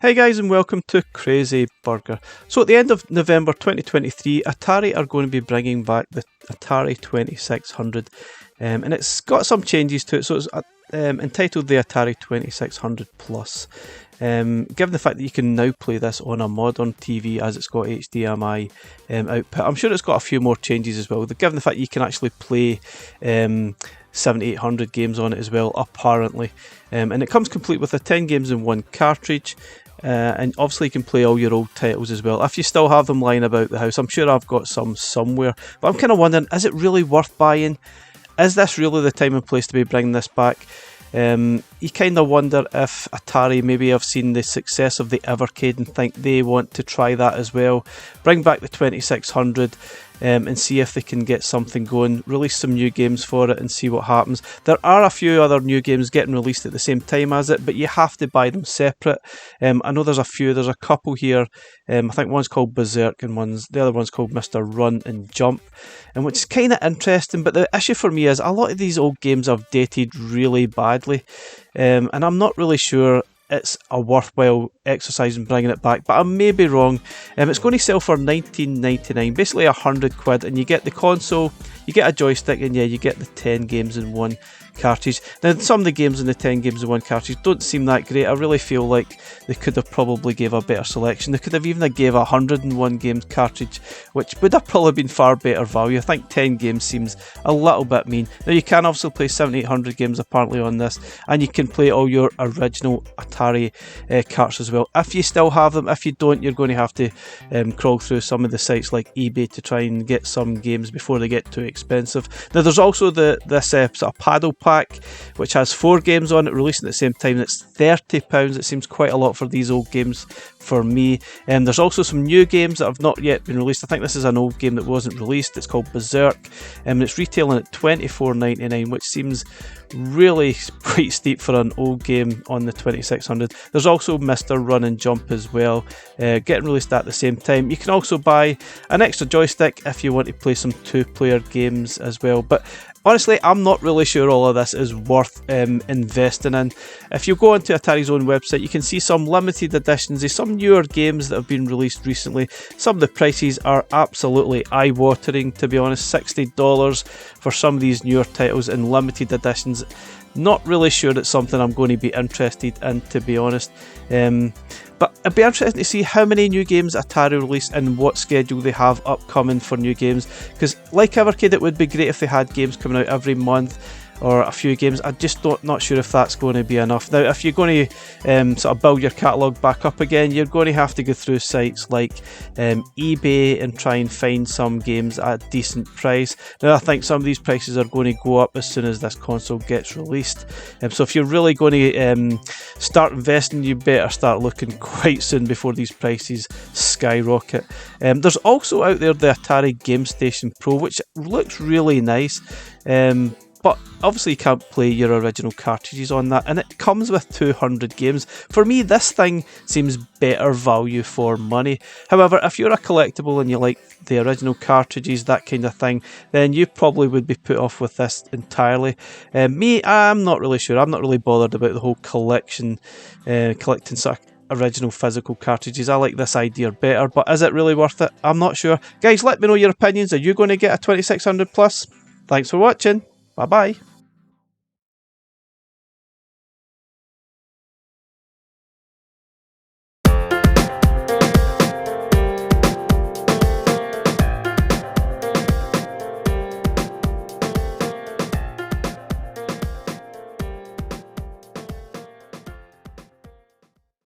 Hey guys, and welcome to Crazy Burger. So at the end of November 2023, Atari are going to be bringing back the Atari 2600 and it's got some changes to it. So it's entitled the Atari 2600 Plus. Given the fact that you can now play this on a modern TV as it's got HDMI output, I'm sure it's got a few more changes as well. Given the fact you can actually play 7800 games on it as well, apparently. And it comes complete with a 10 games in one cartridge. And obviously you can play all your old titles as well. If you still have them lying about the house, I'm sure I've got some somewhere. But I'm kind of wondering, is it really worth buying? Is this really the time and place to be bringing this back? You kind of wonder if Atari maybe have seen the success of the Evercade and think they want to try that as well. Bring back the 2600 and see if they can get something going. Release some new games for it and see what happens. There are a few other new games getting released at the same time as it, but you have to buy them separate. I know there's a couple here. I think one's called Berserk and the other one's called Mr. Run and Jump, and which is kind of interesting. But the issue for me is a lot of these old games have dated really badly, and I'm not really sure it's a worthwhile exercise in bringing it back, but I may be wrong. It's going to sell for £19.99, basically £100, and you get the console, you get a joystick, and yeah, you get the 10 games in one cartridge. Now, some of the games in the 10 games in one cartridge don't seem that great. I really feel like they could have probably gave a better selection. They could have even gave a 101 games cartridge, which would have probably been far better value. I think 10 games seems a little bit mean. Now, you can also play 7800 games apparently on this, and you can play all your original Atari carts as well. If you still have them, if you don't, you're going to have to crawl through some of the sites like eBay to try and get some games before they get too expensive. Now, there's also this sort of paddle pack, which has 4 games on it, releasing at the same time, and it's £30. It seems quite a lot for these old games for me. There's also some new games that have not yet been released. I think this is an old game that wasn't released. It's called Berserk, and it's retailing at £24.99, which seems really quite steep for an old game on the 2600. There's also Mr. Run and Jump as well, getting released at the same time. You can also buy an extra joystick if you want to play some 2-player games as well, but honestly, I'm not really sure all of this is worth investing in. If you go onto Atari's own website, you can see some limited editions of some newer games that have been released recently. Some of the prices are absolutely eye-watering, to be honest. $60 for some of these newer titles in limited editions. Not really sure it's something I'm going to be interested in, to be honest. But it'd be interesting to see how many new games Atari release and what schedule they have upcoming for new games. Because like Evercade, it would be great if they had games coming out every month or a few games. I'm just not sure if that's going to be enough. Now, if you're going to sort of build your catalogue back up again, you're going to have to go through sites like eBay and try and find some games at a decent price. Now, I think some of these prices are going to go up as soon as this console gets released. So if you're really going to start investing, you better start looking quite soon before these prices skyrocket. There's also out there the Atari Game Station Pro, which looks really nice. But obviously you can't play your original cartridges on that, and it comes with 200 games. For me, this thing seems better value for money. However, if you're a collectible and you like the original cartridges, that kind of thing, then you probably would be put off with this entirely. Me, I'm not really sure. I'm not really bothered about the whole collecting sort of original physical cartridges. I like this idea better, but is it really worth it? I'm not sure. Guys, let me know your opinions. Are you going to get a 2600 Plus? Thanks for watching. Bye bye.